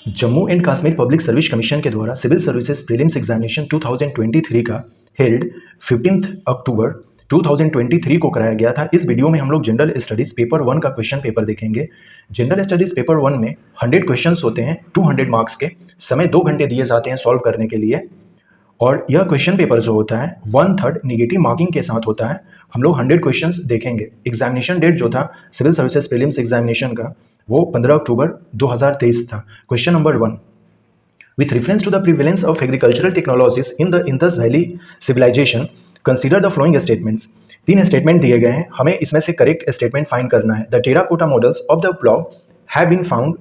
Jammu and Kashmir public service commission के द्वारा civil services prelims examination 2023 का हेल्ड 15 अक्टूबर 2023 को कराया गया था। इस वीडियो में हम लोग जनरल स्टडीज पेपर 1 का क्वेश्चन पेपर देखेंगे। जनरल स्टडीज पेपर 1 में 100 क्वेश्चंस होते हैं 200 मार्क्स के। समय 2 घंटे दिए जाते हैं सॉल्व करने के लिए, और यह क्वेश्चन पेपर जो होता है 1/3 नेगेटिव मार्किंग के साथ होता है। हम लोग 100 क्वेश्चंस देखेंगे। एग्जामिनेशन डेट जो था सिविल सर्विसेज प्रीलिम्स एग्जामिनेशन का वो 15 अक्टूबर 2023 था। Question number 1, with reference to the prevalence of agricultural technologies in the Indus Valley civilization, consider the following statements। 3 statement दिए गए हैं, हमें इसमें से करेक्ट स्टेटमेंट फाइंड करना है। The terracotta models of the plough have been found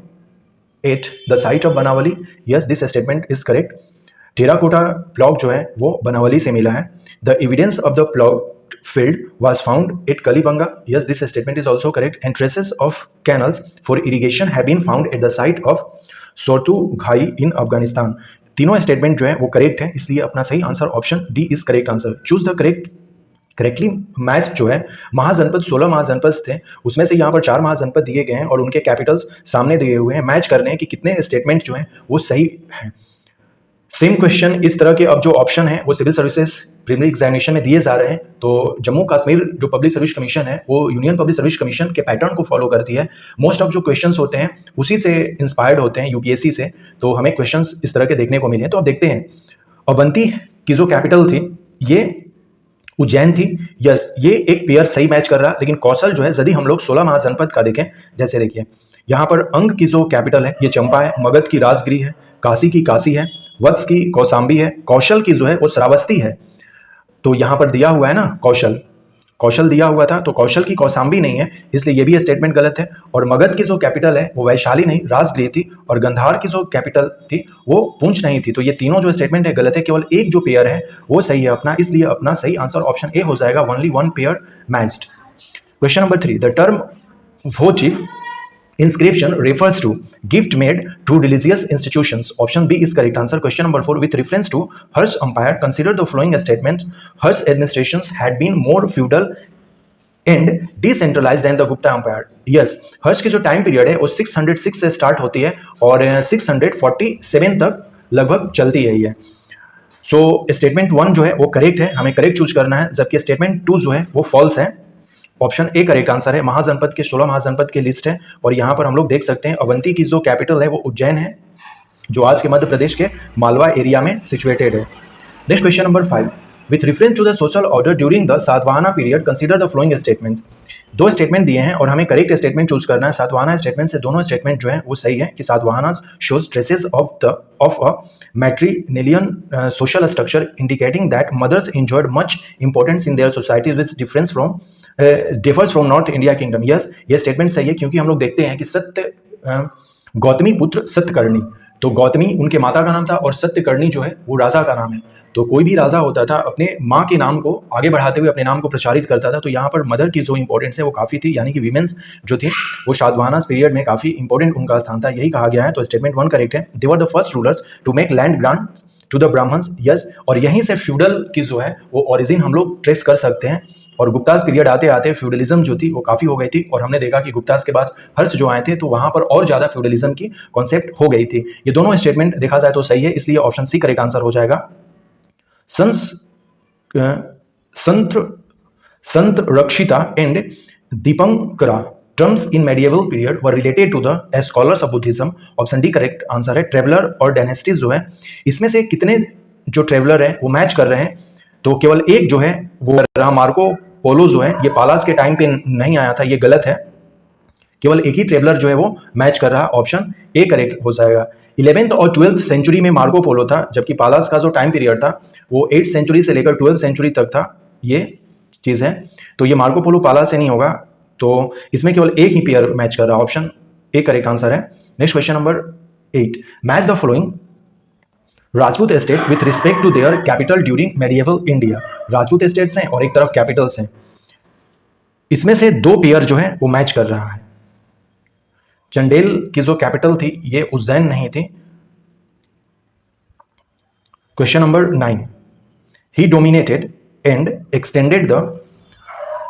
at the site of Banawali. Yes, this statement is correct. Terracotta plough जो है वो बनावली से मिला है। The evidence of the plough field was found at Kalibanga. Yes, this statement is also correct. And traces of canals for irrigation have been found at the site of Sortughai in Afghanistan. तीनों statement जो है वो correct है, इसलिए अपना सही answer option D is correct answer. Choose the correctly match जो है महाजनपद 16 महाजनपद थे, उसमें से यहाँ पर 4 महाजनपद दिए गए हैं और उनके कैपिटल्स सामने दिए हुए हैं। मैच करने हैं कि कितने स्टेटमेंट जो हैं वो सही हैं। सेम क्वेश्चन इस तरह के अब जो ऑप्शन है वो सिविल सर्विसेज प्रीलिमिनरी एग्जामिनेशन में दिए जा रहे हैं। तो जम्मू कश्मीर जो पब्लिक सर्विस कमीशन है वो यूनियन पब्लिक सर्विस कमीशन के पैटर्न को फॉलो करती है। मोस्ट ऑफ जो क्वेश्चंस होते हैं उसी से इंस्पायर्ड होते हैं, यूपीएससी से। तो हमें क्वेश्चंस इस तरह के देखने को मिले हैं। तो अब देखते हैं, अवंती की जो कैपिटल थी ये उज्जैन थी। यस, ये एक पेयर सही मैच कर रहा, लेकिन कौशल जो है यदि हम लोग 16 महाजनपद का देखें, जैसे देखिए यहाँ पर अंग की जो कैपिटल है ये चंपा है, मगध की राजगिरी है, काशी की काशी है, वत्स की कौशाम्बी है, कौशल की जो है वो श्रावस्ती है। तो यहाँ पर दिया हुआ है ना कौशल दिया हुआ था, तो कौशल की कौशाम्बी नहीं है, इसलिए ये भी स्टेटमेंट गलत है। और मगध की जो कैपिटल है वो वैशाली नहीं राजगृह थी, और गंधार की जो कैपिटल थी वो पुंछ नहीं थी। तो ये तीनों जो स्टेटमेंट है गलत है, केवल एक जो पेयर है वो सही है अपना, इसलिए अपना सही आंसर ऑप्शन ए हो जाएगा, only 1 pair matched. Question number 3, the term votive inscription refers to gift made to religious institutions. Option B is correct answer. Question number 4, with reference to Harsh Empire, consider the following statements. Harsh administrations had been more feudal and decentralized than the Gupta Empire. Yes, हर्ष की जो time period है वो 606 से start होती है और 647 तक लगभग चलती है ये। सो स्टेटमेंट 1 जो है वो करेक्ट है, हमें करेक्ट चूज करना है, जबकि स्टेटमेंट 2 जो है वो फॉल्स है। ऑप्शन ए करेक्ट आंसर है। महाजनपद के 16 महाजनपद की लिस्ट है, और यहाँ पर हम लोग देख सकते हैं अवंती की जो कैपिटल है वो उज्जैन है, जो आज के मध्य प्रदेश के मालवा एरिया में सिचुएटेड है। Next question number 5, with reference to the social order during the Satavahana period, consider the following statements. 2 statement दिए हैं और हमें करेक्ट स्टेटमेंट चूज करना है। सातवाहना स्टेटमेंट से दोनों स्टेटमेंट जो है वो सही है कि Satavahana shows traces of a matrilineal social structure indicating that mothers enjoyed much importance in their society which differs from north India kingdom. Yes, ये स्टेटमेंट सही है, क्योंकि हम लोग देखते हैं कि गौतमी पुत्र सत्यकर्णी, तो गौतमी उनके माता का नाम था और सत्यकर्णी जो है वो राजा का नाम है। तो कोई भी राजा होता था अपने माँ के नाम को आगे बढ़ाते हुए अपने नाम को प्रचारित करता था। तो यहाँ पर मदर की जो इंपॉर्टेंस है वो काफ़ी थी, यानी कि वीमेंस जो थी वो सातवाहना पीरियड में काफ़ी इंपॉर्टेंट उनका स्थान था, यही कहा गया है। तो स्टेटमेंट 1 करेक्ट है। They were the first rulers to make land grant to the Brahmans. Yes, और यहीं से फ्यूडल की जो है वो ओरिजिन हम लोग ट्रेस कर सकते हैं। और गुप्तास पीरियड आते आते फ्यूडलिज्म जो थी वो काफ़ी हो गई थी, और हमने देखा कि गुप्तास के बाद हर्ष जो आए थे तो वहाँ पर और ज़्यादा फ्यूडलिज्म की कॉन्सेप्ट हो गई थी। ये दोनों स्टेटमेंट देखा जाए तो सही है, इसलिए ऑप्शन सी करेक्ट आंसर हो जाएगा। संत रक्षिता and दीपंकरा terms in medieval period were related to the scholars of Buddhism. Option D correct answer है। ट्रेवलर और डायनेस्टीज जो है इसमें से कितने जो ट्रेवलर है वो मैच कर रहे हैं, तो केवल एक जो है वो रहा मार्को पोलो जो है, ये पालास के टाइम पे नहीं आया था, ये गलत है। केवल एक ही ट्रेवलर जो है वो मैच कर रहा, ऑप्शन ए करेक्ट हो जाएगा। 11th और 12th सेंचुरी में मार्को पोलो था, जबकि पालास का जो टाइम पीरियड था वो 8th सेंचुरी से लेकर 12th सेंचुरी तक था, ये चीज़ है। तो ये मार्को पोलो पालास से नहीं होगा, तो इसमें केवल एक ही पेयर मैच कर रहा, ऑप्शन ए करेक्ट आंसर है। Next question number 8, match the following Rajput state with respect to their capital during medieval India. Rajput states हैं और एक तरफ कैपिटल्स हैं, इसमें से 2 पेयर जो है वो मैच कर रहा है। चंडेल की जो कैपिटल थी ये उज्जैन नहीं थी। Question number 9, he dominated and extended the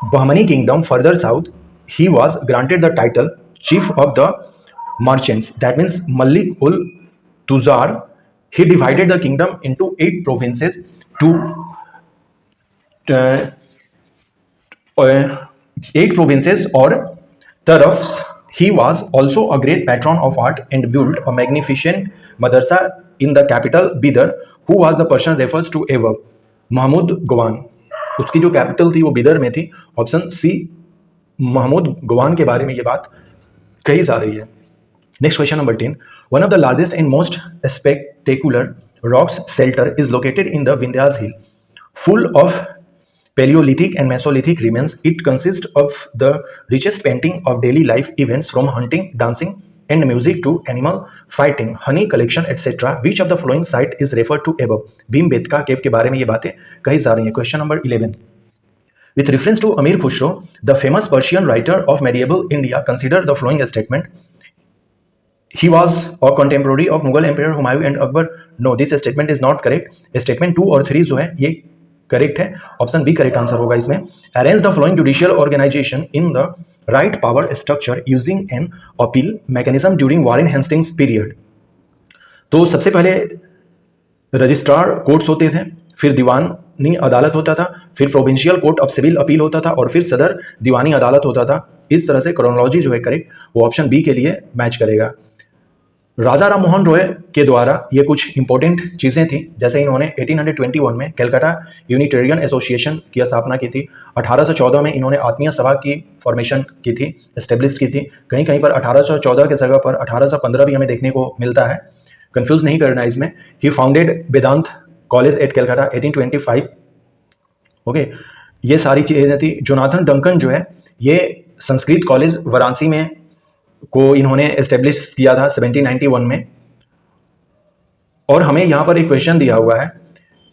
Bahmani kingdom further south, he was granted the title chief of the merchants, that means Malik ul Tujjar, he divided the kingdom into 8 provinces to 8 provinces or tarafs. He was also a great patron of art and built a magnificent madrasa in the capital Bidar. Who was the person refers to above? Mahmud Gawan, उसकी जो capital थी वो बिदर में थी। Option C Mahmood गवान के बारे में ये बात कही जा रही है। Next question number 10, one of the largest and most spectacular rocks shelter is located in the Vindhyas hill, full of Paleolithic and Mesolithic remains. It consists of the richest painting of daily life events from hunting, dancing, and music to animal fighting, honey collection, etc. Which of the following site is referred to above? Bhimbetka cave के बारे में ये बातें कही जा रही हैं। Question number 11, with reference to Amir Khusro, the famous Persian writer of medieval India, consider the following statement. He was a contemporary of Mughal Emperor Humayun and Akbar. No, this statement is not correct. Statement 2 और 3 जो है ये correct है। Option B correct answer होगा इसमें। Arrange the following judicial organisation in the right power structure using an appeal mechanism during Warren Hastings period. तो सबसे पहले रजिस्ट्रार कोर्ट्स होते थे, फिर दीवानी अदालत होता था, फिर provincial court of civil appeal होता था और फिर सदर दीवानी अदालत होता था। इस तरह से क्रोनोलॉजी जो है करेक्ट वो ऑप्शन बी के लिए मैच करेगा। राजा राम मोहन रॉय के द्वारा ये कुछ इंपॉर्टेंट चीज़ें थी, जैसे इन्होंने 1821 में कलकत्ता यूनिटेरियन एसोसिएशन की स्थापना की थी। 1814 में इन्होंने आत्मीय सभा की फॉर्मेशन की थी, एस्टेब्लिश की थी। कहीं कहीं पर 1814 के जगह पर 1815 भी हमें देखने को मिलता है, कंफ्यूज नहीं करना इसमें। He founded Vedanta college at Calcutta 1825। Okay, ये सारी चीज़ें थी। जोनाथन डंकन जो है ये संस्कृत कॉलेज वाराणसी में को इन्होंने एस्टेब्लिश किया था 1791 में। और हमें यहाँ पर एक क्वेश्चन दिया हुआ है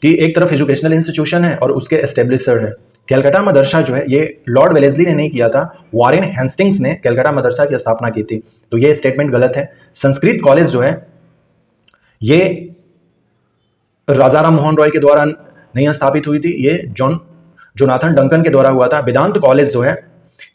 कि एक तरफ एजुकेशनल इंस्टीट्यूशन है और उसके एस्टेब्लिशर है। कलकत्ता मदरसा जो है ये लॉर्ड वेलेस्ली ने नहीं किया था, वॉरेन हेस्टिंग्स ने कलकत्ता मदरसा की स्थापना की थी, तो ये स्टेटमेंट गलत है। संस्कृत कॉलेज जो है ये राजा राम मोहन रॉय के द्वारा नहीं स्थापित हुई थी, ये जोनाथन डंकन के द्वारा हुआ था। वेदांत कॉलेज जो है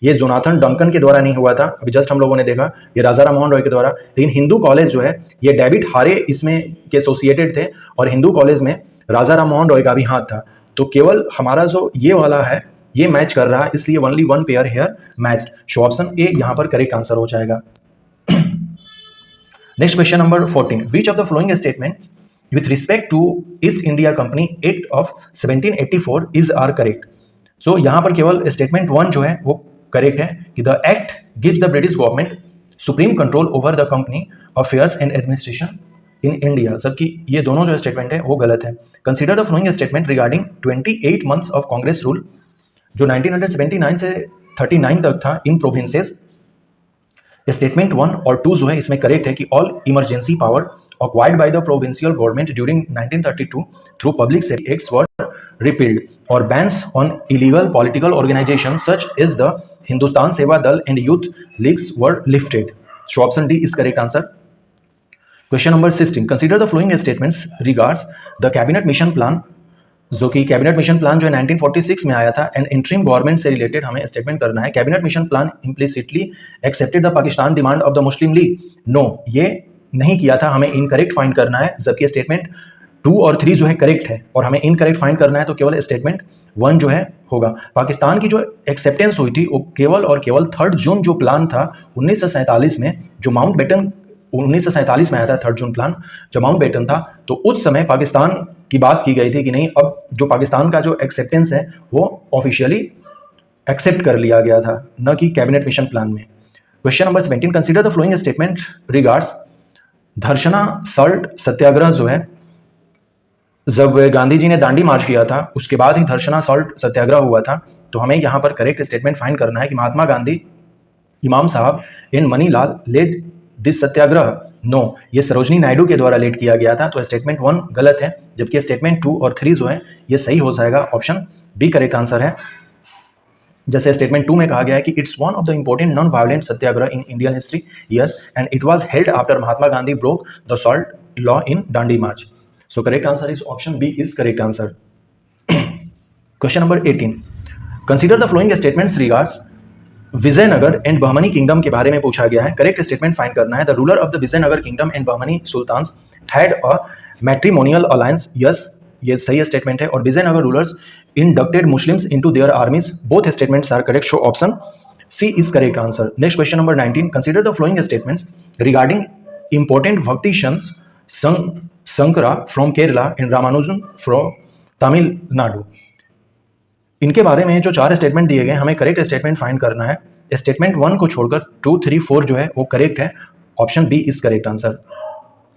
ये जोनाथन डंकन के द्वारा नहीं हुआ था, अभी जस्ट हम लोगों ने देखा ये राजा राम मोहन रॉय के द्वारा। लेकिन हिंदू कॉलेज जो है ये डेविड हारे इसमें के एसोसिएटेड थे और हिंदू कॉलेज में राजा राम मोहन रॉय का भी हाथ था। तो केवल हमारा जो ये वाला है ये मैच कर रहा है, इसलिए only one pair here matched. So option A यहाँ पर करेक्ट आंसर हो जाएगा। Next question number 14, which of the following statements with respect to East India Company Act of 1784 is are correct? So यहाँ पर केवल स्टेटमेंट 1 जो है वो करेक्ट है कि the act gives the British government supreme control over the company affairs and administration in India, जबकि ये दोनों जो स्टेटमेंट है वो गलत है। Consider the following statement regarding 28 months of Congress rule जो 1979 से 39 तक था इन प्रोविंसेस। स्टेटमेंट 1 और 2 जो है इसमें करेक्ट है कि all emergency power acquired by the provincial government during 1932 through public safety acts were repealed or bans on illegal political organizations such as the Hindustan Seva Dal and youth leagues were lifted. So option D is correct answer. Question number 16, consider the following statements regards the cabinet mission plan, जो कि cabinet mission plan जो है 1946 में आया था and interim government से related हमें statement करना है। Cabinet mission plan implicitly accepted the Pakistan demand of the Muslim League. No, ये नहीं किया था, हमें इनकरेक्ट फाइंड करना है, जबकि स्टेटमेंट 2 और 3 जो है करेक्ट है और हमें इनकरेक्ट फाइंड करना है, तो केवल स्टेटमेंट 1 जो है होगा। पाकिस्तान की जो एक्सेप्टेंस हुई थी वो केवल और केवल 3 जून जो प्लान था 1947 में, जो माउंट बेटन 1947 में आया था 3 जून प्लान जो माउंट बेटन था, तो उस समय पाकिस्तान की बात की गई थी कि नहीं, अब जो पाकिस्तान का जो एक्सेप्टेंस है वो ऑफिशियली एक्सेप्ट कर लिया गया था, न कि कैबिनेट मिशन प्लान में। Question number 17, consider the following statement regards Dharasana salt Satyagraha जो है, जब गांधी जी ने दांडी मार्च किया था उसके बाद ही धर्षणा सल्ट सत्याग्रह हुआ था, तो हमें यहाँ पर करेक्ट स्टेटमेंट फाइंड करना है कि महात्मा Gandhi, Imam Sahab and Manilal led this satyagraha. No, ये सरोजनी नायडू के द्वारा लेड किया गया था, तो स्टेटमेंट 1 गलत है, जबकि स्टेटमेंट 2 और 3 जो है ये सही हो जाएगा। ऑप्शन बी करेक्ट आंसर है। जैसे स्टेटमेंट 2 में कहा गया है कि it's one of the important non violent satyagraha in Indian history, yes, and it was held after Mahatma Gandhi broke the salt law in Dandi march. So correct answer is option B is correct answer. Question number 18, consider the following statements regards Vijayanagar and Bahmani kingdom के बारे में पूछा गया है। Correct statement find करना है। The ruler of the Vijayanagar kingdom and Bahmani sultans had a matrimonial alliance, yes ये सही स्टेटमेंट है। और Vijayanagar rulers inducted Muslims into their armies, both statements are correct, so option C is correct answer. Next question number 19, consider the following statements regarding important bhakti sons Sankara from Kerala and Ramanujan from Tamil Nadu. इनके बारे में जो 4 statement दिए गए, हमें correct statement find करना है। Statement 1 को छोड़कर 2, 3, 4 जो है वो करेक्ट है, option B is correct answer.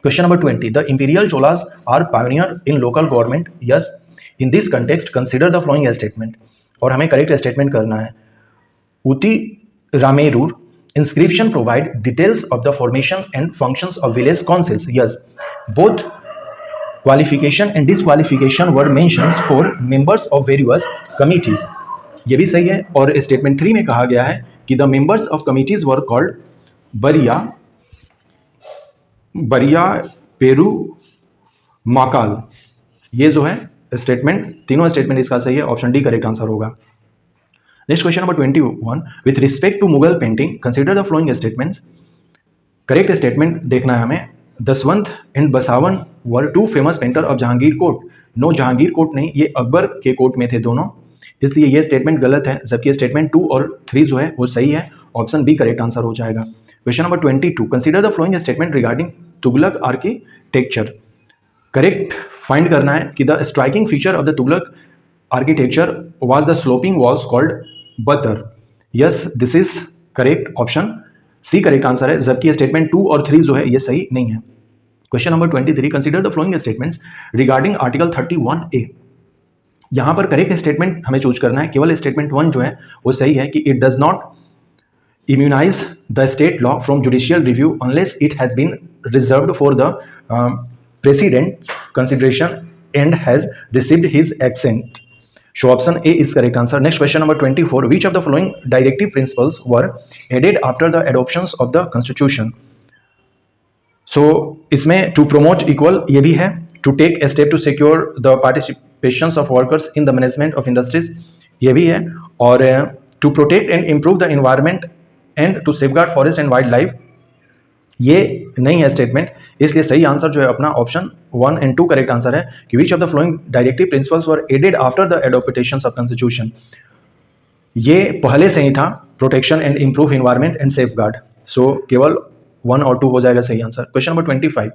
Question number 20, the imperial Cholas are pioneer in local government, yes in this context consider the following statement, और हमें करेक्ट स्टेटमेंट करना है। उती रामेरूर inscription provide details of the formation and functions of village councils, yes both qualification and disqualification were mentions for members of various committees, ये भी सही है। और स्टेटमेंट 3 में कहा गया है कि the members of committees were called बरिया पेरू माकाल, ये जो है स्टेटमेंट, तीनों स्टेटमेंट इसका सही है, ऑप्शन डी करेक्ट आंसर होगा। Next question number 21, with respect to Mughal painting consider the following statements, correct statement देखना है हमें। Daswant and Basawan were 2 famous painter of Jahangir court, no Jahangir court नहीं, ये अकबर के कोर्ट में थे दोनों, इसलिए ये स्टेटमेंट गलत है, जबकि स्टेटमेंट 2 और 3 जो है वो सही है, ऑप्शन बी करेक्ट आंसर हो जाएगा। Question number 22, consider the following statement regarding Tughlaq architecture, correct find करना है कि the striking feature of the Tughlaq architecture was the sloping walls called batter, yes this is correct, option C correct answer है, जबकि statement 2 और 3 जो है ये सही नहीं है। Question number 23, consider the following statements regarding article 31A, यहां पर करेक्ट स्टेटमेंट हमें चूज करना है। केवल स्टेटमेंट 1 जो है वो सही है कि it does not immunize the state law from judicial review unless it has been reserved for the president's consideration and has received his assent. So option A is correct answer. Next question number 24, which of the following directive principles were added after the adoptions of the constitution? So इसमें to promote equal ये भी है, to take a step to secure the participations of workers in the management of industries ये भी है, और to protect and improve the environment and to safeguard forest and wildlife ये नहीं है स्टेटमेंट, इसलिए सही आंसर जो है अपना ऑप्शन 1 एंड 2 करेक्ट आंसर है कि which of the following directive principles were added after the adaptations of constitution, ये पहले से ही था, protection and improve environment and safeguard, so केवल 1 और 2 हो जाएगा सही आंसर। Question number 25,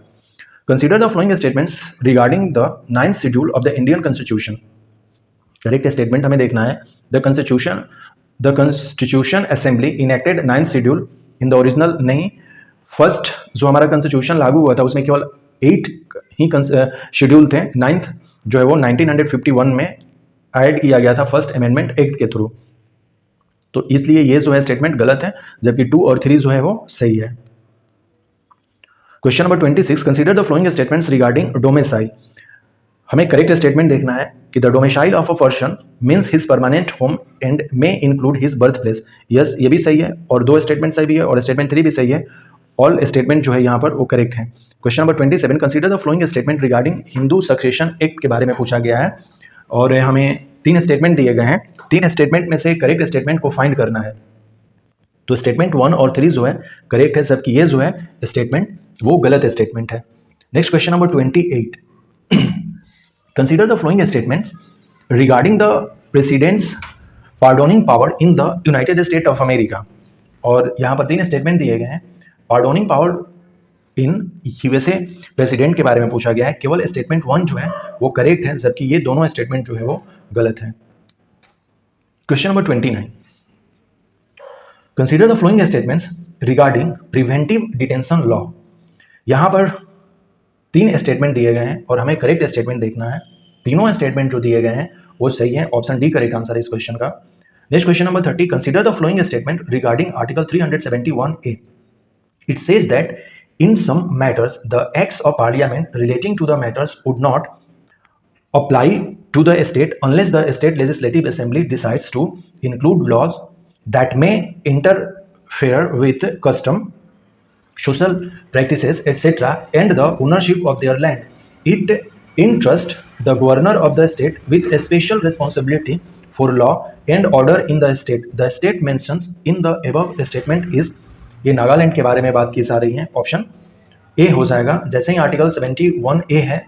consider the following statements regarding the 9th schedule of the Indian constitution, correct statement हमें देखना है। The constitution assembly enacted 9th schedule in the original, नहीं, फर्स्ट जो हमारा कॉन्स्टिट्यूशन लागू हुआ था उसमें केवल 8 ही शेड्यूल थे, 9th जो है वो 1951 में ऐड किया गया था फर्स्ट अमेंडमेंट एक्ट के थ्रू, तो इसलिए ये जो है स्टेटमेंट गलत है, जबकि 2 और 3 जो है वो सही है। Question number 26, consider the following statements regarding domicile, हमें करेक्ट स्टेटमेंट देखना है कि the domicile of a person means his permanent home and may include his birth place, yes ये भी सही है, और 2 स्टेटमेंट सही भी है और स्टेटमेंट 3 भी सही है, ऑल स्टेटमेंट जो है यहाँ पर वो करेक्ट है। Question number 27, consider the following statement regarding Hindu succession act के बारे में पूछा गया है, और हमें 3 स्टेटमेंट दिए गए हैं, 3 स्टेटमेंट में से करेक्ट स्टेटमेंट को फाइंड करना है, तो स्टेटमेंट 1 और 3 जो है करेक्ट है, जबकि ये जो है स्टेटमेंट वो गलत स्टेटमेंट है। Next question number 28, consider the following statements regarding the president's pardoning power in the United State of America, और यहाँ पर 3 स्टेटमेंट दिए गए हैं। Pardoning power in USA president के बारे में पूछा गया है, केवल स्टेटमेंट 1 जो है वो करेक्ट है, जबकि ये दोनों स्टेटमेंट जो है वो गलत है। Question number 29, consider the following statements regarding preventive detention law, यहाँ पर 3 स्टेटमेंट दिए गए हैं और हमें करेक्ट स्टेटमेंट देखना है, तीनों स्टेटमेंट जो दिए गए हैं वो सही है, ऑप्शन डी करेक्ट आंसर है इस क्वेश्चन का। Next question number 30, consider the following statement regarding article 371A, it says that in some matters the acts of parliament relating to the matters would not apply to the state unless the state legislative assembly decides to include laws that may interfere with custom, social practices, etc., and the ownership of their land. It entrusts the governor of the state with a special responsibility for law and order in the state. The state mentions in the above statement is, ये नागालैंड के बारे में बात की जा रही है, option ए हो जाएगा। जैसे ही आर्टिकल 71A है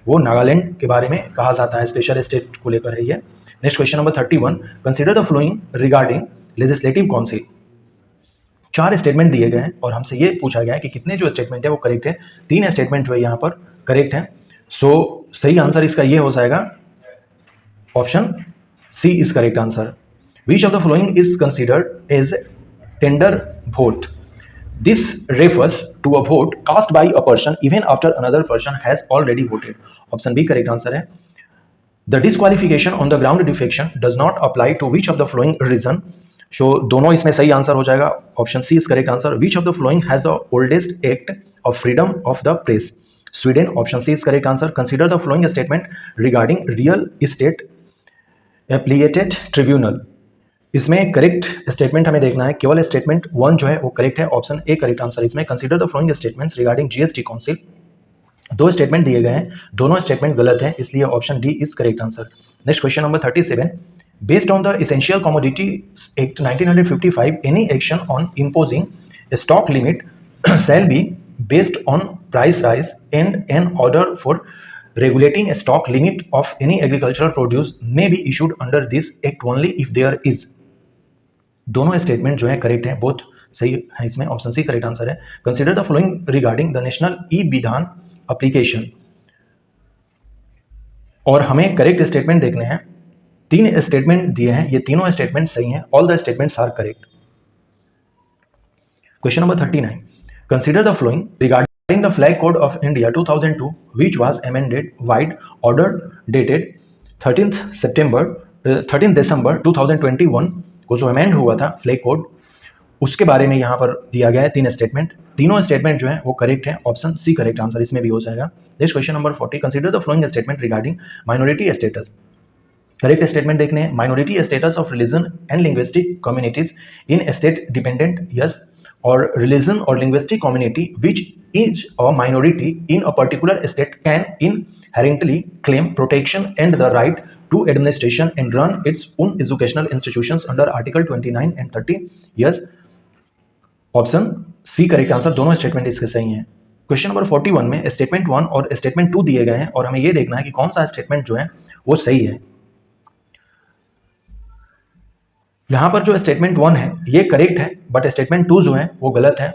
वो नागालैंड के बारे में कहा जाता है, स्पेशल स्टेट को लेकर है ये। Next question number 31, consider the following regarding legislative council. 4 statement दिए गए हैं और हमसे ये पूछा गया है कि कितने जो स्टेटमेंट है वो करेक्ट है। 3 स्टेटमेंट जो है यहाँ पर करेक्ट है। सो सही आंसर इसका ये हो जाएगा, option C is correct answer. Which of the following is considered as tender vote? This refers to a vote cast by a person even after another person has already voted. Option B correct answer है। The disqualification on the ground defection does not apply to which of the following reason? So दोनों इसमें सही answer हो जाएगा। Option C is correct answer. Which of the following has the oldest act of freedom of the press? Sweden. Option C is correct answer. Consider the following statement regarding real estate appellate tribunal. इसमें correct statement हमें देखना है, केवल statement 1 जो है वो correct है, option A correct answer इसमें। Consider the following statements regarding GST council. 2 statement दिए गए हैं, दोनों स्टेटमेंट गलत हैं, इसलिए option D is correct answer. Next question number 37, based on the essential commodity act 1955 any action on imposing stock limit shall be based on price rise and an order for regulating a stock limit of any agricultural produce may be issued under this act only if there is। दोनों statement जो है correct हैं, both सही है, इसमें option C correct answer है। Consider the following regarding the national e विधान application. और हमें करेक्ट स्टेटमेंट देखने हैं। 3 स्टेटमेंट दिए हैं, ये तीनों स्टेटमेंट सही हैं, all the statements are correct. Question number 39, consider the following regarding the flag code of India 2002 which was amended wide order dated 13 दिसंबर 2021 को जो अमेंड हुआ था फ्लैग कोड, उसके बारे में यहाँ पर दिया गया है 3 स्टेटमेंट। तीनों स्टेटमेंट जो है वो करेक्ट है, ऑप्शन सी करेक्ट आंसर इसमें भी हो जाएगा। Next question number 40, consider the following statement regarding minority status. Correct statement देखने हैं, minority status of religion and linguistic communities in state dependent, yes, or religion or linguistic community which is a minority in a particular state can inherently claim protection and the right to administration and run its own educational institutions under Article 29 and 30, yes, option C correct answer. दोनों statement इसके सही हैं। Question number 41 में statement 1 और statement 2 दिए गए हैं और हमें ये देखना है कि कौन सा स्टेटमेंट जो है वो सही है। यहाँ पर जो स्टेटमेंट 1 है ये करेक्ट है, बट स्टेटमेंट 2 जो है वो गलत है।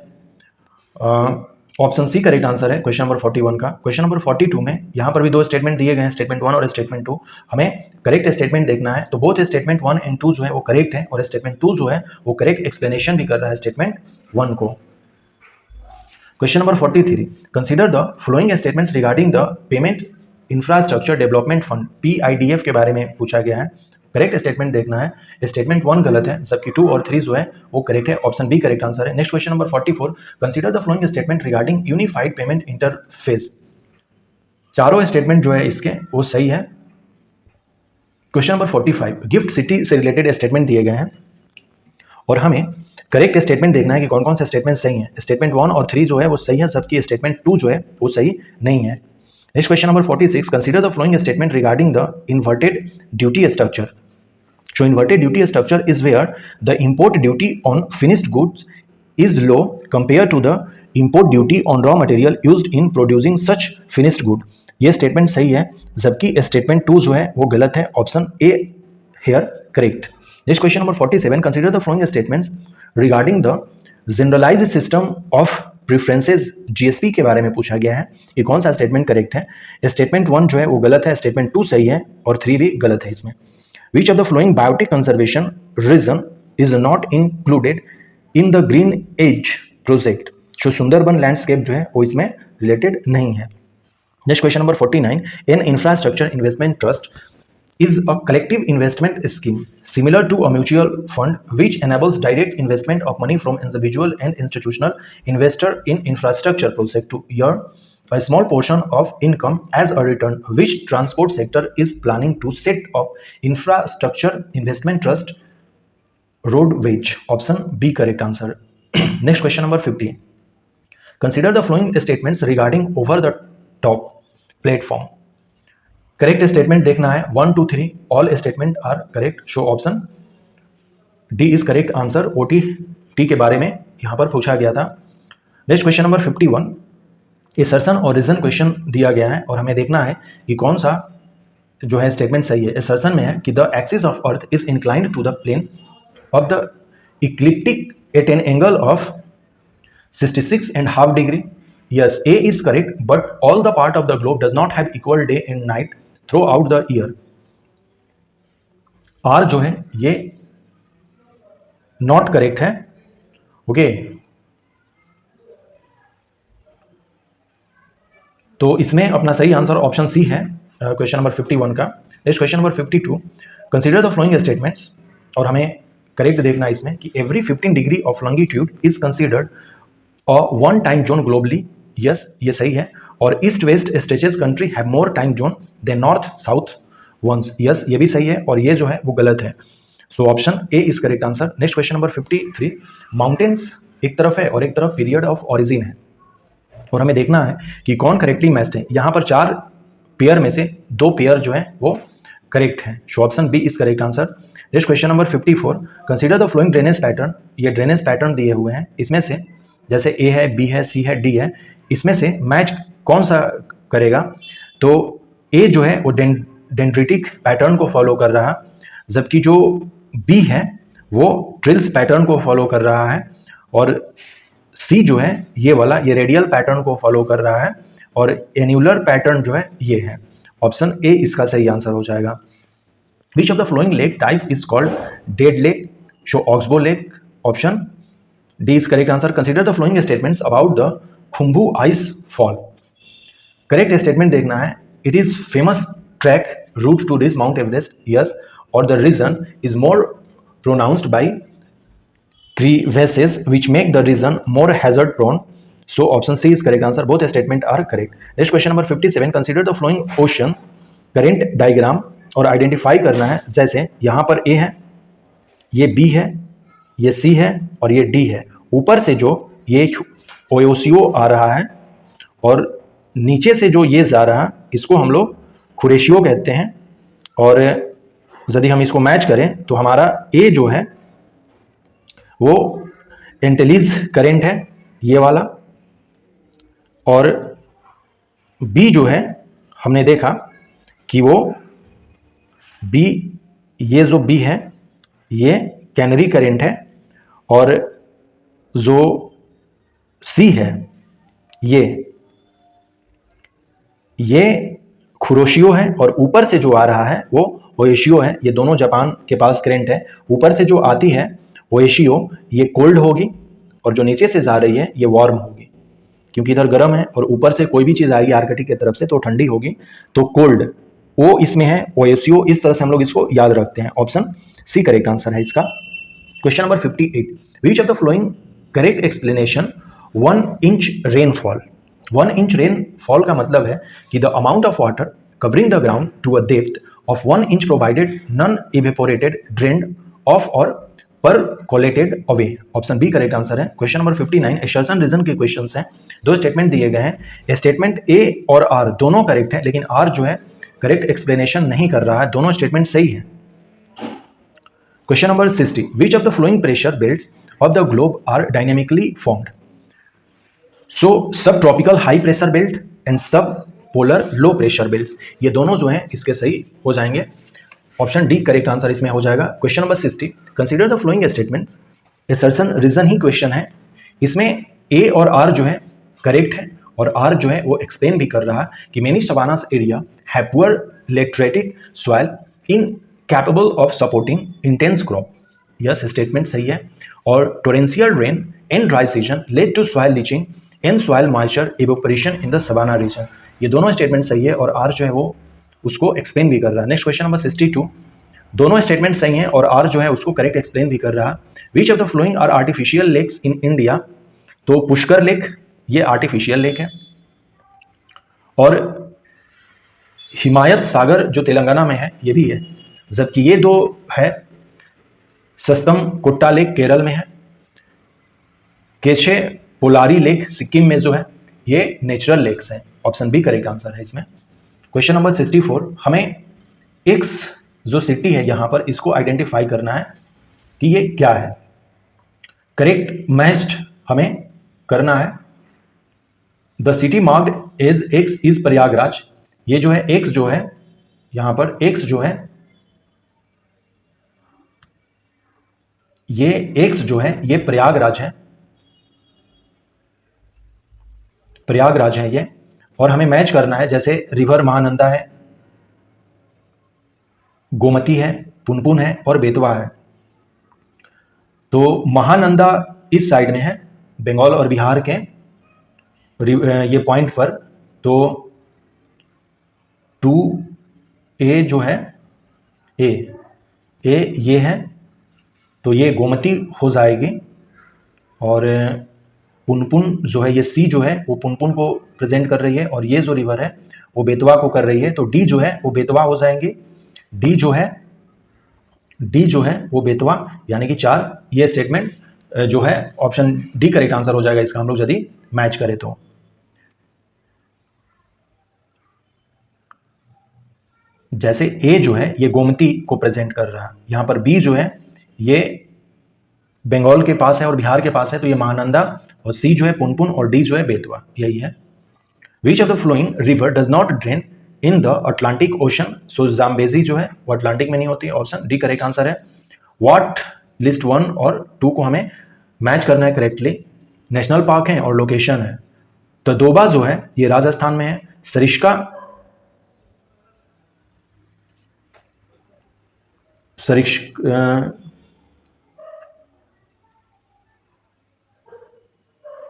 ऑप्शन सी करेक्ट आंसर है क्वेश्चन नंबर 41 का। क्वेश्चन नंबर 42 में यहाँ पर भी 2 स्टेटमेंट दिए गए हैं, स्टेटमेंट 1 और स्टेटमेंट 2। हमें करेक्ट स्टेटमेंट देखना है, तो बोथ स्टेटमेंट 1 एंड 2 जो है वो करेक्ट है और स्टेटमेंट 2 जो है वो करेक्ट एक्सप्लेनेशन भी कर रहा है स्टेटमेंट 1 को। Question number 43, consider the following statements regarding the payment infrastructure development fund PIDF के बारे में पूछा गया है। करेक्ट स्टेटमेंट देखना है, स्टेटमेंट 1 गलत है, जबकि 2 और 3 जो है वो करेक्ट है, ऑप्शन बी करेक्ट आंसर है। Next question number 44, consider the following statement regarding unified payment interface. चारों स्टेटमेंट जो है इसके वो सही है। क्वेश्चन नंबर 45, गिफ्ट सिटी से रिलेटेड स्टेटमेंट दिए गए हैं और हमें करेक्ट स्टेटमेंट देखना है कि कौन कौन से स्टेटमेंट सही हैं। स्टेटमेंट 1 और 3 जो है वो सही है, जबकि स्टेटमेंट 2 जो है वो सही नहीं है। Next question number 46, consider the following statement regarding the inverted duty structure. So inverted duty structure is where the import duty on finished goods is low compared to the import duty on raw material used in producing such finished good। ये statement सही है, जबकि statement 2 जो है वो गलत है, option A here correct. Next question number 47, consider the following statements regarding the generalised system of preferences GSP के बारे में पूछा गया है। ये कौन सा स्टेटमेंट करेक्ट है? स्टेटमेंट 1 जो है वो गलत है, स्टेटमेंट 2 सही है और 3 भी गलत है इसमें। Which of the following biotic conservation reason is not included in the Green Edge project? जो सुंदरबन लैंडस्केप जो है वो इसमें रिलेटेड नहीं है। Next question number 49, N infrastructure investment trust is a collective investment scheme similar to a mutual fund which enables direct investment of money from individual and institutional investor in infrastructure project to earn a small portion of income as a return, which transport sector is planning to set up infrastructure investment trust roadwage, option B correct answer। Next question number 50, consider the following statements regarding over the top platform। Correct statement देखना है, 1 2 3 all statement are correct, so option D is correct answer. OTT के बारे में यहाँ पर पूछा गया था। नेक्स्ट क्वेश्चन नंबर 51, असर्शन और रीजन क्वेश्चन दिया गया है और हमें देखना है कि कौन सा जो है स्टेटमेंट सही है। असर्शन में है कि the axis of earth is inclined to the plane of the ecliptic at an angle of 66.5 degree. Yes, A is correct, but all the part of the globe does not have equal day and night throughout the year. R जो है ये not correct है। Okay, तो इसमें अपना सही answer option C है, question number 51 का। Next question number 52, consider the following statements, और हमें करेक्ट देखना है इसमें कि every 15 degree of longitude is considered one time zone globally. Yes, ये सही है। और east west stretches country have more time zone than north south ones. Yes, ये भी सही है और ये जो है वो गलत है। So option A is correct answer. Next question number 53, mountains एक तरफ है और एक तरफ पीरियड ऑफ ओरिजिन है, और हमें देखना है कि कौन करेक्टली मैच्ड है। यहाँ पर 4 पेयर में से 2 पेयर जो है वो करेक्ट है। So option B is correct answer. Next question number 54, consider the following drainage pattern. ये ड्रेनेज पैटर्न दिए हुए हैं, इसमें से जैसे ए है, बी है, सी है, डी है, इसमें से मैच कौन सा करेगा। तो ए जो है वो डेंड्रिटिक पैटर्न को फॉलो कर रहा है, जबकि जो बी है वो ट्रिल्स पैटर्न को फॉलो कर रहा है, और सी जो है ये वाला ये रेडियल पैटर्न को फॉलो कर रहा है, और एन्युलर पैटर्न जो है ये है। ऑप्शन ए इसका सही आंसर हो जाएगा। Which of the following lake type is called dead lake. So oxbow lake. Option D is correct answer. Consider the following statements about the Khumbu ice fall. Correct statement देखना है। It is famous track route to reach mount Everest. Yes, और the region is more pronounced by crevasses which make the region more hazard prone. So option C is correct answer. Both statement are correct. Next question number 57, consider the flowing ocean current diagram, और identify करना है। जैसे यहाँ पर A है, ये B है, ये C है और ये D है। ऊपर से जो ये ओयोसियो आ रहा है और नीचे से जो ये जा रहा है इसको हम लोग खुरेशियो कहते हैं, और यदि हम इसको मैच करें तो हमारा A जो है वो एंटेलीज करेंट है ये वाला, और बी जो है हमने देखा कि वो बी, ये जो बी है ये कैनरी करेंट है, और जो सी है ये खुरोशियो है, और ऊपर से जो आ रहा है वो ओएशियो है। ये दोनों जापान के पास करेंट है। ऊपर से जो आती है ओएशियो ये कोल्ड होगी, और जो नीचे से जा रही है ये वार्म होगी, क्योंकि इधर गर्म है और ऊपर से कोई भी चीज़ आएगी आर्कटिक की तरफ से तो ठंडी होगी, तो कोल्ड ओ इसमें है, ओएशियो। इस तरह से हम लोग इसको याद रखते हैं। ऑप्शन सी करेक्ट आंसर है इसका। Question number 58, which of the following correct explanation 1 inch rainfall. 1 inch rainfall का मतलब है कि the amount of water covering the ground to a depth of 1 inch provided non evaporated drained off or percolated away. Option B correct answer है। Question number 59, assertion reason के questions हैं। 2 statement दिए गए हैं। Statement A और are दोनों correct है, लेकिन आर जो है करेक्ट एक्सप्लेनेशन नहीं कर रहा है। दोनों स्टेटमेंट सही है। Question number 60, which of the following pressure belts of the globe are dynamically formed. So sub tropical high pressure belt and sub polar low pressure belt, ये दोनों जो हैं इसके सही हो जाएंगे। ऑप्शन डी करेक्ट आंसर इसमें हो जाएगा। Question number 60, consider the following statement. Assertion reason ही क्वेश्चन है, इसमें ए और आर जो है करेक्ट है, और आर जो है वो एक्सप्लेन भी कर रहा है कि many savannas area have poor lateritic soil incapable of supporting intense crop. Yes, statement सही है। और torrential rain and dry season led to soil leaching and soil moisture evaporation in the savanna region. ये दोनों statement सही है, और are जो है वो उसको एक्सप्लेन भी कर रहा है। नेक्स्ट क्वेश्चन नंबर 62, दोनों स्टेटमेंट सही हैं और आर जो है उसको करेक्ट एक्सप्लेन भी कर रहा है। Which of the following are artificial lakes in India. तो पुष्कर लेक ये आर्टिफिशियल लेक है, और हिमायत सागर जो तेलंगाना में है ये भी है, जबकि ये 2 है। सस्तम कुट्टा लेक केरल में है, केशे पोलारी लेक सिक्किम में जो है ये नेचुरल लेक्स हैं। ऑप्शन बी करेक्ट आंसर है इसमें। क्वेश्चन नंबर 64, हमें एक्स जो सिटी है यहाँ पर इसको आइडेंटिफाई करना है कि ये क्या है। करेक्ट मैच्ड हमें करना है। The city marked as X is Prayagraj. ये जो है एक्स जो है, यहां पर एक्स जो है, ये एक्स जो है ये प्रयागराज है, प्रयागराज है ये। और हमें मैच करना है, जैसे रिवर महानंदा है, गोमती है, पुनपुन है और बेतवा है। तो महानंदा इस साइड में है, बंगाल और बिहार के ये पॉइंट पर। तो 2A जो है, ए ये है, तो ये गोमती हो जाएगी। और पुनपुन जो है, ये सी जो है वो पुनपुन को प्रेजेंट कर रही है, और ये जो रिवर है वो बेतवा को कर रही है। तो डी जो है वो बेतवा हो जाएंगे, डी जो है वो बेतवा, यानी कि 4। ये स्टेटमेंट जो है ऑप्शन डी करेक्ट आंसर हो जाएगा इसका, हम लोग यदि मैच करें तो। जैसे ए जो है ये गोमती को प्रेजेंट कर रहा है, यहां पर बी जो है ये बंगाल के पास है और बिहार के पास है, तो ये महानंदा, और सी जो है पुनपुन, और डी जो है बेतवा, यही है। Which of the flowing river does not drain in the Atlantic ocean. So Zambezi जो है वो अटलांटिक में नहीं होती, ऑप्शन डी करेक्ट आंसर है। व्हाट लिस्ट 1 और 2 को हमें मैच करना है करेक्टली। नेशनल पार्क है और लोकेशन है। तो दोबा जो है ये राजस्थान में है, सरिस्का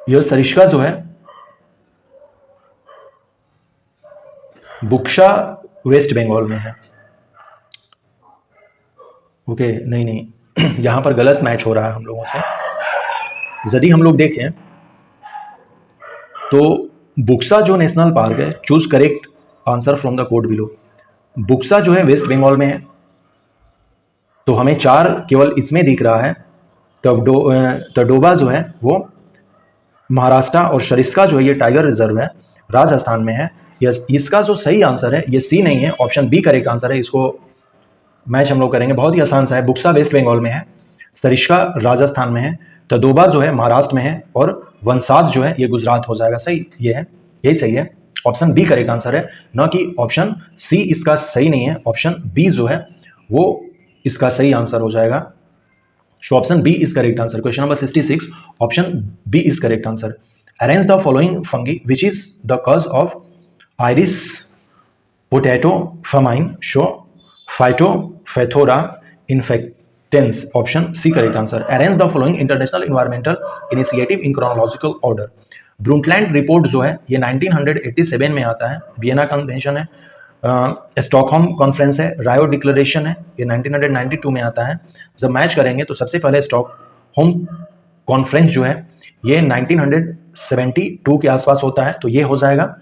यह सरिस्का जो है बुक्सा वेस्ट बंगाल में है। ओके, नहीं यहां पर गलत मैच हो रहा है हम लोगों से। यदि हम लोग देखें तो बुक्सा जो नेशनल पार्क है, choose correct answer from the code below. Buxa जो है वेस्ट बंगाल में है, तो हमें 4 केवल इसमें दिख रहा है। तडोबा जो है वो महाराष्ट्र, और सरिस्का जो है ये टाइगर रिजर्व है, राजस्थान में है। इसका जो सही आंसर है ये सी नहीं है, ऑप्शन बी करेक्ट आंसर है। इसको मैच हम लोग करेंगे, बहुत ही आसान सा है। बुक्सा वेस्ट बंगाल में है, सरिस्का राजस्थान में है, तडोबा जो है महाराष्ट्र में है, और वनसाद जो है ये गुजरात हो जाएगा। सही ये है, यही सही है, ऑप्शन बी करेक्ट आंसर है, न कि ऑप्शन सी इसका सही नहीं है। ऑप्शन बी जो है वो इसका सही आंसर हो जाएगा। So option B is correct answer. Question number 66, option B is correct answer. Arrange the following fungi which is the cause of Irish potato famine, so phytophthora infestans, option C correct answer. Arrange the following international environmental initiative in chronological order. Brundtland report जो है ये 1987 में आता है, Vienna convention है, Stockholm conference है, Rio declaration है, ये 1992 में आता है। जब मैच करेंगे तो सबसे पहले स्टॉकहोम कॉन्फ्रेंस जो है ये 1972 के आसपास होता है, तो ये हो जाएगा।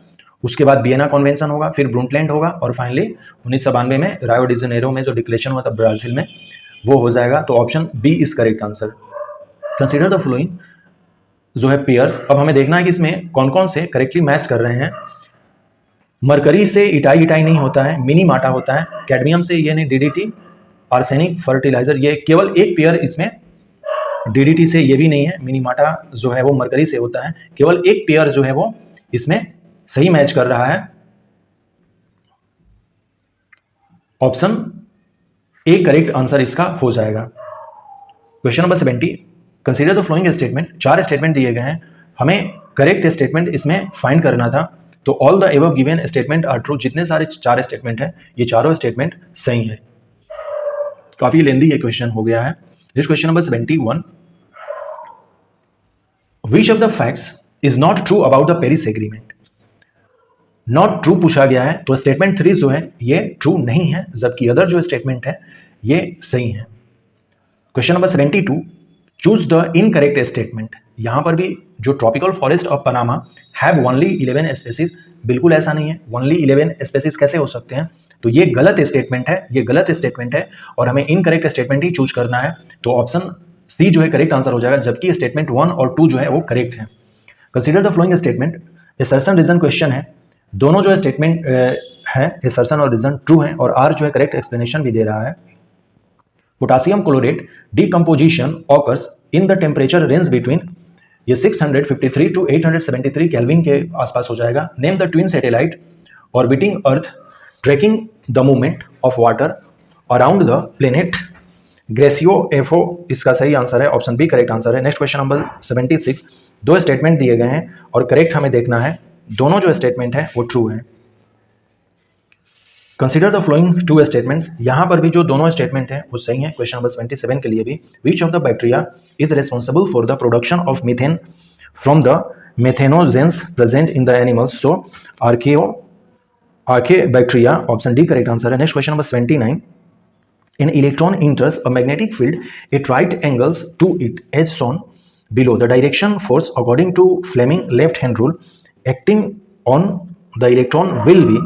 उसके बाद वियना कन्वेंशन होगा, फिर ब्रुंटलैंड होगा, और फाइनली 1992 में रायो डी जेनेरो में जो डिक्लेरेशन हुआ था ब्राजील में, वो हो जाएगा। तो option B is correct answer. Consider the following जो है पेयर्स। अब हमें देखना है कि इसमें कौन कौन से करेक्टली मैच कर रहे हैं। मरकरी से इटाई नहीं होता है, मिनी माटा होता है। कैडमियम से ये नहीं, डीडीटी, आर्सेनिक फर्टिलाइजर, ये केवल एक पेयर इसमें डीडीटी से ये भी नहीं है। मिनी माटा जो है वो मरकरी से होता है, केवल एक पेयर जो है वो इसमें सही मैच कर रहा है। ऑप्शन ए करेक्ट आंसर इसका हो जाएगा। Question number 70, consider the following statement. 4 statement दिए गए हैं, हमें करेक्ट स्टेटमेंट इसमें फाइंड करना था। तो all the above given statement are true. जितने सारे 4 स्टेटमेंट हैं ये चारों स्टेटमेंट सही है। काफी लेंदी ये क्वेश्चन हो गया है। This question number 71, which of the facts is not true about the Paris agreement. Not true पूछा गया है, तो स्टेटमेंट 3 जो है ये ट्रू नहीं है, जबकि अदर जो स्टेटमेंट है ये सही है। Question number 72, choose the incorrect statement. यहां पर भी जो tropical forest of Panama have only 11 species, बिल्कुल ऐसा नहीं है। ओनली 11 स्पेसीज कैसे हो सकते हैं, तो ये गलत स्टेटमेंट है, ये गलत स्टेटमेंट है, और हमें इनकरेक्ट स्टेटमेंट ही चूज करना है। तो ऑप्शन सी जो है करेक्ट आंसर हो जाएगा, जबकि स्टेटमेंट 1 और 2 जो है वो करेक्ट है। Consider the following statement. Assertion reason question है, दोनों जो स्टेटमेंट है असर्शन और रीजन ट्रू है, और आर जो है करेक्ट एक्सप्लेनेशन भी दे रहा है। Potassium chlorate decomposition occurs in the temperature range between ये 653 टू 873 केल्विन के आसपास हो जाएगा। Name the twin satellite orbiting earth tracking the movement of water around the planet GRACE FO इसका सही आंसर है, ऑप्शन बी करेक्ट आंसर है। Next question number 76, दो स्टेटमेंट दिए गए हैं और करेक्ट हमें देखना है, दोनों जो स्टेटमेंट है वो ट्रू है। Consider the flowing two statements, यहाँ पर भी जो दोनों स्टेटमेंट है वो सही है। क्वेश्चन नंबर 77 के लिए भी, which of the bacteria is responsible for the production of methane from the methanogens present in the animals, so archaebacteria, option D correct answer है। Next question number 29, an electron enters a magnetic field at right angles to it as shown below. The direction force according to Fleming left hand rule acting on the electron will be,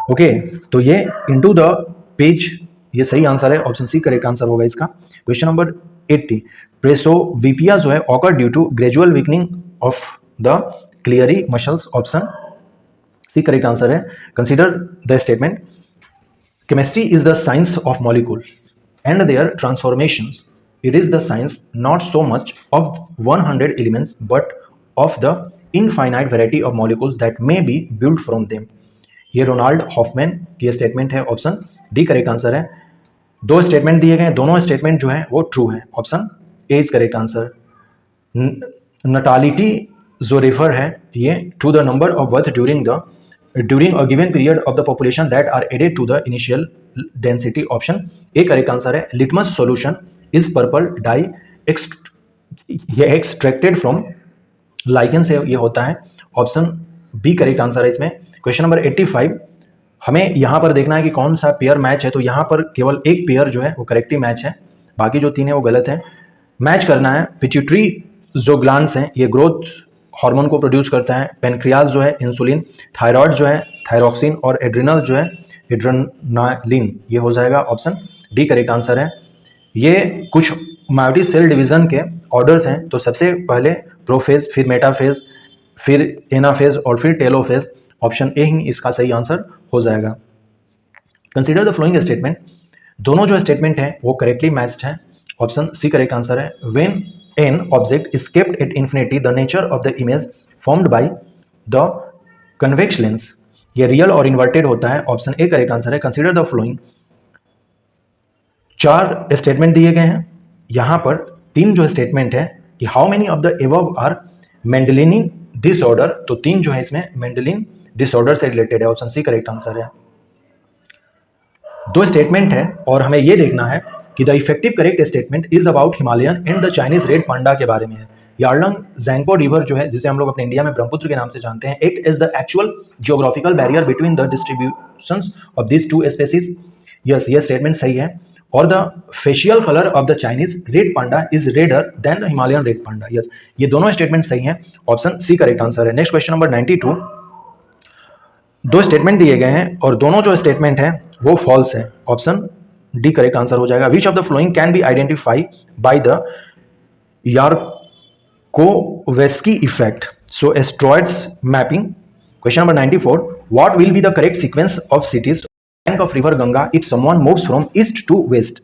okay, तो ये into the page, ये सही answer है, option C correct answer होगा इसका। Question number 80, प्रेसोविपिया जो है occur due to gradual weakening of the ciliary muscles, option C correct answer है। Consider the statement, chemistry is the science of molecule and their transformations. It is the science not so much of 100 elements but of the infinite variety of molecules that may be built from them. ये Ronald Hoffmann की statement है, option D correct answer है। दो statement दिए गए, दोनों statement जो है वो ट्रू है, option A is correct answer. Natality जो रेफर है ये to the number of birth during a given period of the population that are added to the initial density, option A correct answer है। litmus solution is purple dye ये extracted from lichen से ये होता है, option B correct answer है इसमें। Question number 85, हमें यहाँ पर देखना है कि कौन सा पेयर मैच है, तो यहाँ पर केवल एक पेयर जो है वो करेक्टली मैच है, बाकी जो तीन है वो गलत है। मैच करना है, पिट्यूटरी जो ग्लैंड्स हैं ये ग्रोथ हार्मोन को प्रोड्यूस करता है, पेनक्रियाज जो है इंसुलिन, थायराइड जो है थायरोक्सिन और एड्रिनल जो है एड्रेनालिन, ये हो जाएगा, ऑप्शन डी करेक्ट आंसर है। ये कुछ मायोटिक सेल डिवीजन के ऑर्डर्स हैं, तो सबसे पहले प्रोफेज, फिर मेटाफेज, फिर एनाफेज और फिर टेलोफेज, ऑप्शन ए ही इसका सही आंसर हो जाएगा। कंसीडर द फ्लोइंग स्टेटमेंट, दोनों जो स्टेटमेंट है वो करेक्टली मैच्ड है, ऑप्शन सी करेक्ट आंसर है। When an object is kept at infinity, the nature of the image formed by the convex lens, ये रियल और इन्वर्टेड होता है, ऑप्शन ए करेक्ट आंसर है। कंसीडर द फ्लोइंग, चार statement दिए गए हैं, यहां पर तीन जो स्टेटमेंट है कि how many of the above are Mendelian disorder, तो तीन जो है इसमें मेंडेलिन डिसऑर्डर से रिलेटेड है, ऑप्शन सी करेक्ट आंसर है। दो स्टेटमेंट है और हमें यह देखना है कि the effective correct statement is about Himalayan and the Chinese red पांडा के बारे में है। यार्लंग ज़ैंगपो रिवर जो है, जिसे हम लोग अपने इंडिया में ब्रह्मपुत्र के नाम से जानते हैं, act is the actual geographical barrier between the distributions of this two species. Yes, ये स्टेटमेंट सही है। और the facial colour of the Chinese red panda is redder than the Himalayan red panda. Yes, ये दोनों statement सही हैं, option C correct answer है। Next question number 92, दो स्टेटमेंट दिए गए हैं और दोनों जो स्टेटमेंट है वो फॉल्स है, ऑप्शन डी करेक्ट आंसर हो जाएगा। Which of the following can be identify by the Yarkovsky effect, so asteroids mapping. Question number 94, what will be the correct sequence of cities bank of river Ganga if someone moves from east to west.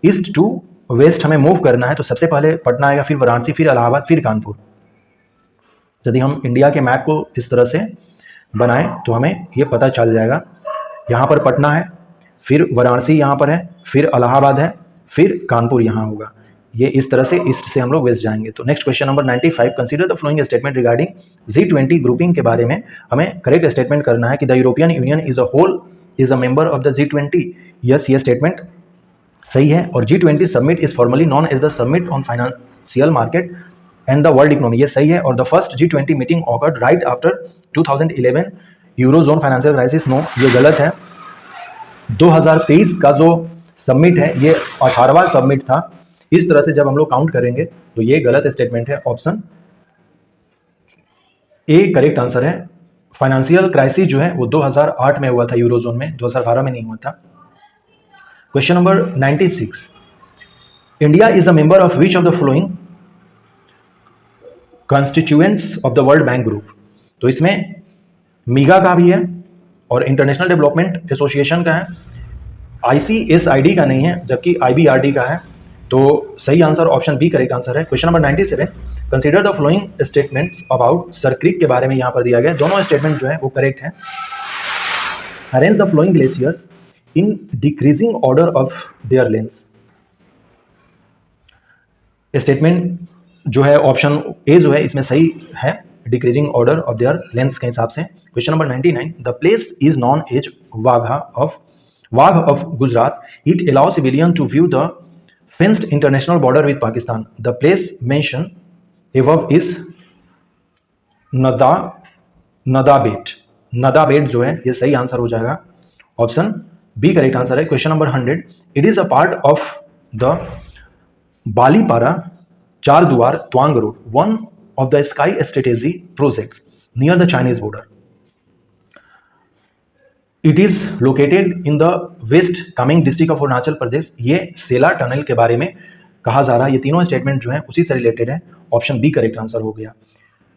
East to west हमें move करना है, तो सबसे पहले पटना आएगा, फिर वाराणसी, फिर इलाहाबाद, फिर कानपुर। यदि हम इंडिया के मैप को इस तरह से बनाएं तो हमें ये पता चल जाएगा, यहाँ पर पटना है, फिर वाराणसी यहाँ पर है, फिर इलाहाबाद है, फिर कानपुर यहाँ होगा। ये इस तरह से ईस्ट से हम लोग वेस्ट जाएंगे। तो next question number 95, consider the following statement regarding G20 grouping के बारे में हमें करेक्ट स्टेटमेंट करना है कि the European Union is a whole is a member of the G20। Yes, ये स्टेटमेंट सही है। और G20 summit is formally known as the summit on financial market and the world economy, ये सही है। और the first G20 meeting occurred right after 2011 eurozone financial crisis, no, ये गलत है। 2023 का जो समिट है ये 18वां समिट था। इस तरह से जब हम लोग काउंट करेंगे तो ये गलत स्टेटमेंट है, ऑप्शन ए करेक्ट आंसर है। फाइनेंशियल क्राइसिस जो है वो 2008 में हुआ था यूरोजोन में, 2012 में नहीं हुआ था। Question number 96, India is a member of which of the flowing constituents of the world bank group. तो इसमें मीगा का भी है और इंटरनेशनल डेवलपमेंट एसोसिएशन का है, ICSID का नहीं है, जबकि IBRD का है। तो सही answer option B correct answer है। Question number 97, consider the following statements about Sir Creek के बारे में यहाँ पर दिया गया। दोनों स्टेटमेंट जो है वो करेक्ट है। Arrange the following glaciers in decreasing order of their lengths. Statement जो है ऑप्शन ए जो है इसमें सही है, decreasing order of their lengths के हिसाब से। Question number 99, the place is known as Wagah of Gujarat, it allow civilian to view the fenced international border with Pakistan, the place mention above is Nadabet जो है ये सही आंसर हो जाएगा, ऑप्शन बी करेक्ट आंसर है। Question number 100, it is a part of the Balipara Charduar Tawang road, one of the Sky Strategy projects near the Chinese border. It is located in the West Kameng district of Arunachal Pradesh. ये सेला tunnel के बारे में कहा जा रहा है। ये तीनों स्टेटमेंट जो है उसी से रिलेटेड है, ऑप्शन बी करेक्ट आंसर हो गया।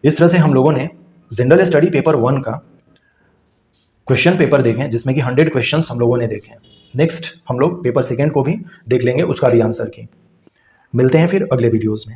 इस तरह से हम लोगों ने जनरल स्टडी पेपर 1 का क्वेश्चन पेपर देखें जिसमें कि 100 क्वेश्चंस हम लोगों ने देखे। नेक्स्ट हम लोग पेपर 2 को भी देख लेंगे, उसका भी आंसर की। मिलते हैं फिर अगले वीडियोस में।